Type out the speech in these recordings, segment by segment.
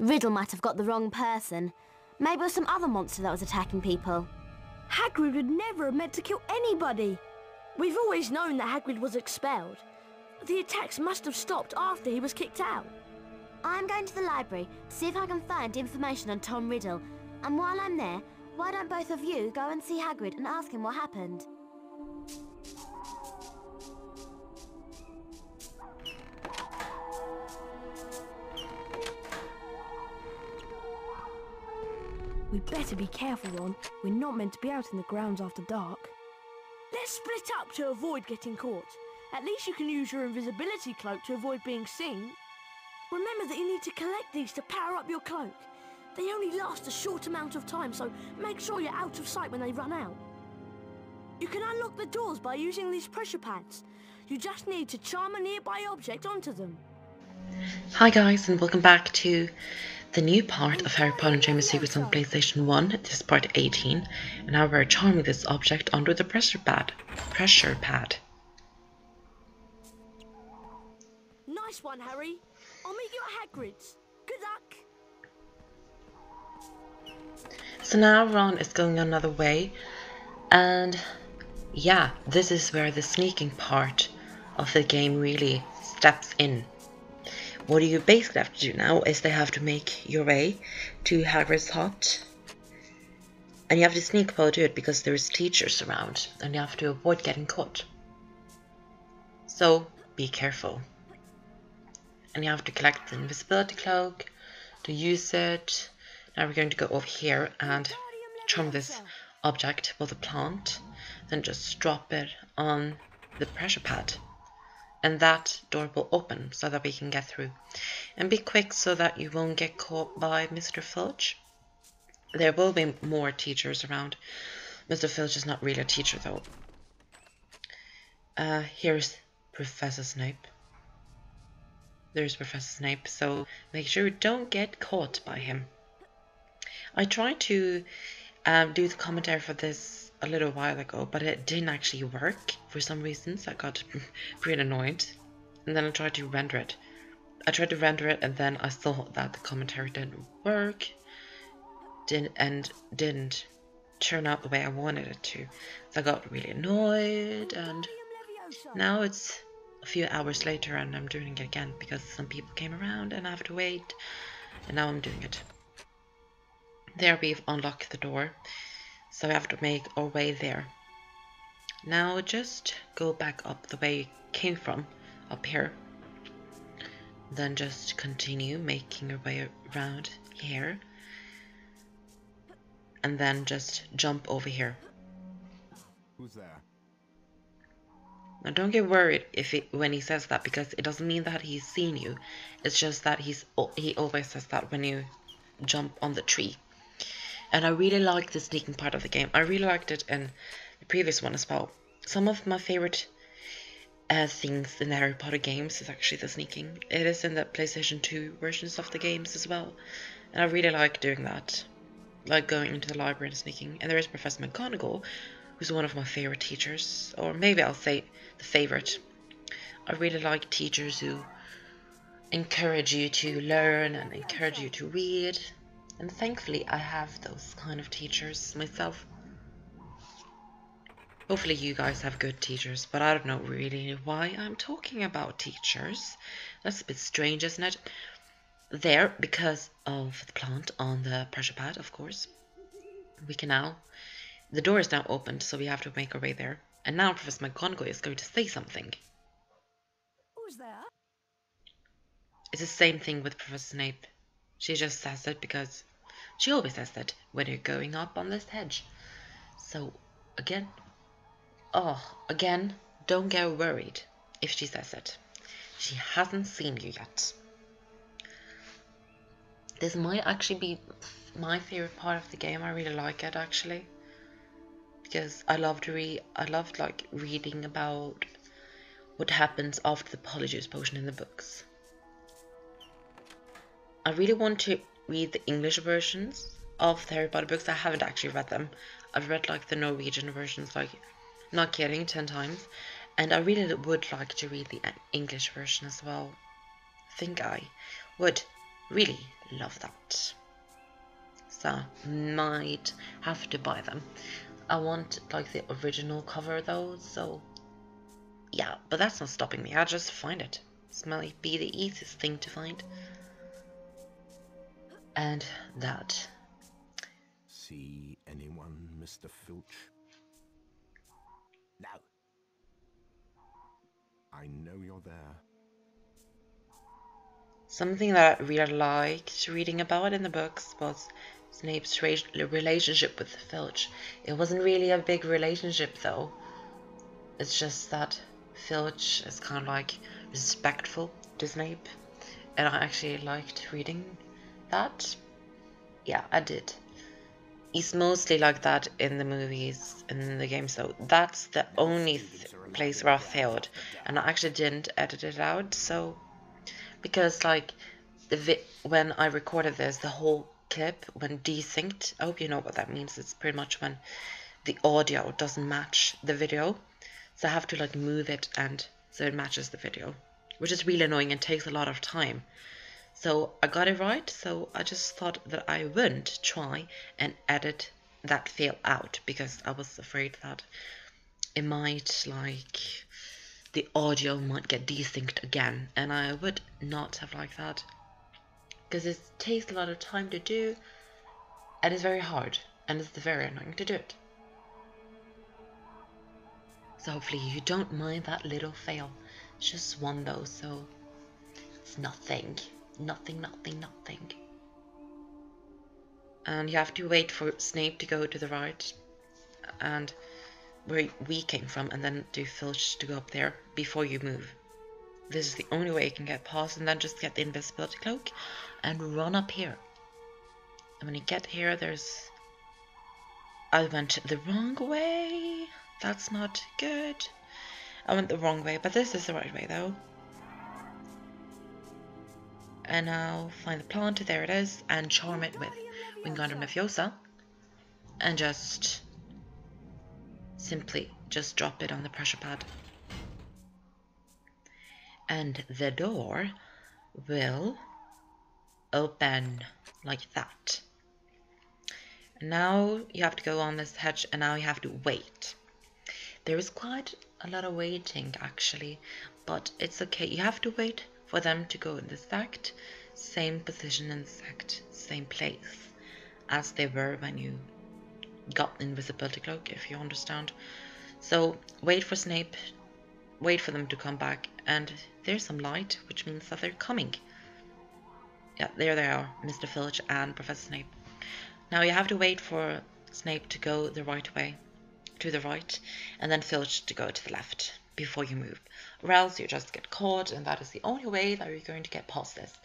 Riddle might have got the wrong person. Maybe it was some other monster that was attacking people. Hagrid would never have meant to kill anybody. We've always known that Hagrid was expelled. The attacks must have stopped after he was kicked out. I'm going to the library to see if I can find information on Tom Riddle. And while I'm there, why don't both of you go and see Hagrid and ask him what happened? We'd better be careful, Ron. We're not meant to be out in the grounds after dark. Let's split up to avoid getting caught. At least you can use your invisibility cloak to avoid being seen. Remember that you need to collect these to power up your cloak. They only last a short amount of time, so make sure you're out of sight when they run out. You can unlock the doors by using these pressure pads. You just need to charm a nearby object onto them. Hi guys, and welcome back to the new part of Harry Potter and Chamber of Secrets on PlayStation 1. This is part 18, and now we're charming this object onto the pressure pad. Nice one, Harry. I'll meet you at Hagrid's. Good luck. So now Ron is going another way, and yeah, this is where the sneaking part of the game really steps in. What you basically have to do now is they have to make your way to Hagrid's hut, and you have to sneak while you do it because there's teachers around and you have to avoid getting caught. So be careful. And you have to collect the invisibility cloak to use it. Now we're going to go over here and charm this object with a plant, then just drop it on the pressure pad. And that door will open so that we can get through. And be quick so that you won't get caught by Mr. Filch. There will be more teachers around. Mr. Filch is not really a teacher though. Here's Professor Snape. There's Professor Snape, so make sure you don't get caught by him. I tried to do the commentary for this a little while ago, but it didn't actually work for some reasons. I got pretty annoyed, and then I tried to render it. And then I saw that the commentary didn't work, didn't turn out the way I wanted it to. So I got really annoyed, and now it's a few hours later and I'm doing it again because some people came around and I have to wait, and now I'm doing it. There we've unlocked the door, so we have to make our way there. Now just go back up the way you came from, up here. Then just continue making your way around here. And then just jump over here. Who's there? Now don't get worried when he says that, because it doesn't mean that he's seen you. It's just that he always says that when you jump on the tree. And I really like the sneaking part of the game. I really liked it in the previous one as well. Some of my favorite things in the Harry Potter games is actually the sneaking. It is in the PlayStation 2 versions of the games as well. And I really like doing that. Like going into the library and sneaking. And there is Professor McGonagall, who's one of my favorite teachers. Or maybe I'll say the favorite. I really like teachers who encourage you to learn and encourage you to read. And thankfully I have those kind of teachers myself. Hopefully you guys have good teachers, but I don't know really why I'm talking about teachers. That's a bit strange, isn't it? There, because of the plant on the pressure pad, of course. We can now... The door is now opened, so we have to make our way there. And now Professor McGonagall is going to say something. Who's there? It's the same thing with Professor Snape. She just says it because she always says that when you're going up on this hedge. So, again, don't get worried if she says it. She hasn't seen you yet. This might actually be my favorite part of the game. I really like it actually, because I loved like reading about what happens after the Polyjuice Potion in the books. I really want to read the English versions of the Harry Potter books. I haven't actually read them. I've read like the Norwegian versions, like, not kidding, 10 times. And I really would like to read the English version as well. I think I would really Love that. So might have to buy them. I want like the original cover though, so yeah, but that's not stopping me. I'll just find it. This might be the easiest thing to find. And that. See anyone, Mr. Filch? No. I know you're there. Something that I really liked reading about in the books was Snape's relationship with Filch. It wasn't really a big relationship though. It's just that Filch is kind of like respectful to Snape. And I actually liked reading that. Yeah, I did. He's mostly like that in the movies and in the games though. That's the only place where I failed. And I actually didn't edit it out, so... Because like when I recorded this, the whole clip when desynced, I hope you know what that means. It's pretty much when the audio doesn't match the video, so I have to like move it and so it matches the video, which is really annoying and takes a lot of time. So I got it right, so I just thought that I wouldn't try and edit that fail out because I was afraid that it might like the audio might get desynced again, and I would not have liked that because it takes a lot of time to do and it's very hard and it's very annoying to do it. So hopefully you don't mind that little fail. It's just one though, so it's nothing. Nothing. And you have to wait for Snape to go to the right and where we came from, and then do Filch to go up there before you move. This is the only way you can get past, and then just get the invisibility cloak and run up here. And when you get here, there's... I went the wrong way. That's not good. I went the wrong way, but this is the right way though. And now find the plant, there it is, and charm it with Wingardium Leviosa. And just simply just drop it on the pressure pad. And the door will open like that. Now you have to go on this hedge, and now you have to wait. There is quite a lot of waiting actually, but it's okay. You have to wait for them to go in the exact same position in the exact same place as they were when you got the invisibility cloak, if you understand. So wait for Snape, wait for them to come back, and there's some light, which means that they're coming. Yeah, there they are, Mr. Filch and Professor Snape. Now you have to wait for Snape to go the right way, to the right, and then Filch to go to the left before you move, or else you just get caught, and that is the only way that you're going to get past this.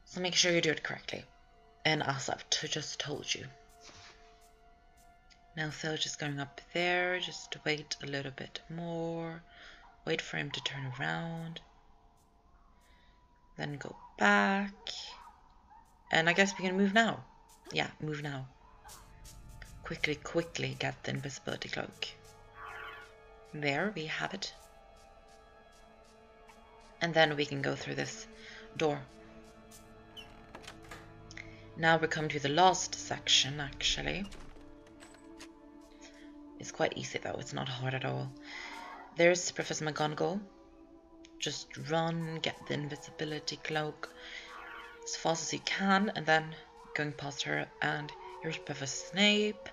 So make sure you do it correctly, and as I've just told you. Now Filch is going up there, just wait a little bit more, wait for him to turn around, then go back, and I guess we can move now. Yeah, move now. Quickly get the invisibility cloak. There we have it. And then we can go through this door. Now we come to the last section actually. It's quite easy though, it's not hard at all. There's Professor McGonagall. Just run, get the invisibility cloak as fast as you can, and then going past her, and here's Professor Snape.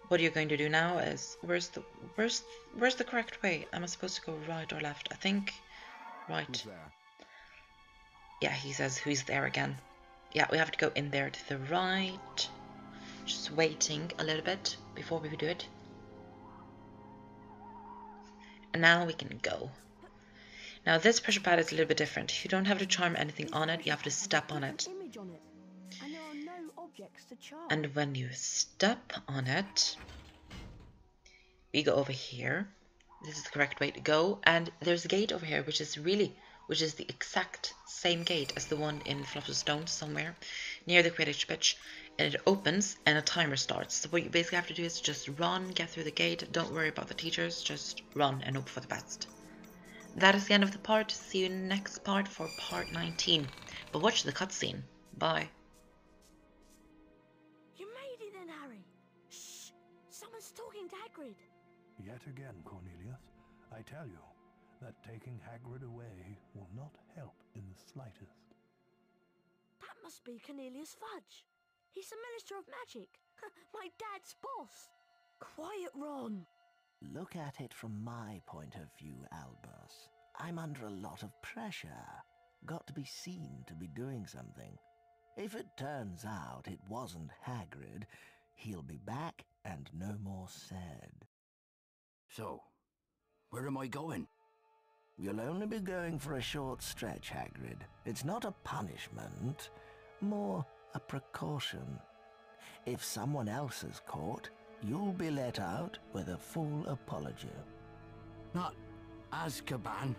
What you're going to do now is, where's the correct way? Am I supposed to go right or left? I think right. Who's there? Yeah, he says who's there again. Yeah, we have to go in there to the right. Just waiting a little bit before we do it. And now we can go. Now this pressure pad is a little bit different. You don't have to charm anything on it, you have to step on it. And there are no objects to charm. And when you step on it, we go over here. This is the correct way to go. And there's a gate over here, which is the exact same gate as the one in Philosopher's Stone somewhere near the Quidditch pitch. And it opens and a timer starts. So what you basically have to do is just run, get through the gate. Don't worry about the teachers, just run and hope for the best. that is the end of the part. See you in the next part for part 19. But watch the cutscene. Bye. You made it then, Harry. Shh! Someone's talking to Hagrid. Yet again, Cornelius, I tell you that taking Hagrid away will not help in the slightest. That must be Cornelius Fudge. He's the Minister of Magic. My dad's boss. Quiet, Ron. Look at it from my point of view, Albus. I'm under a lot of pressure. Got to be seen to be doing something. If it turns out it wasn't Hagrid, he'll be back and no more said. So, where am I going? You'll only be going for a short stretch, Hagrid. It's not a punishment, more a precaution. If someone else is caught, you'll be let out with a full apology. Not Azkaban.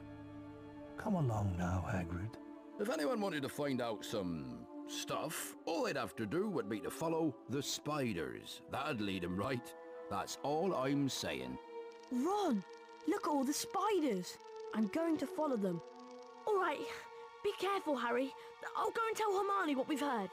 Come along now, Hagrid. If anyone wanted to find out some stuff, all they'd have to do would be to follow the spiders. That'd lead them right. That's all I'm saying. Ron, look at all the spiders. I'm going to follow them. All right, be careful, Harry. I'll go and tell Hermione what we've heard.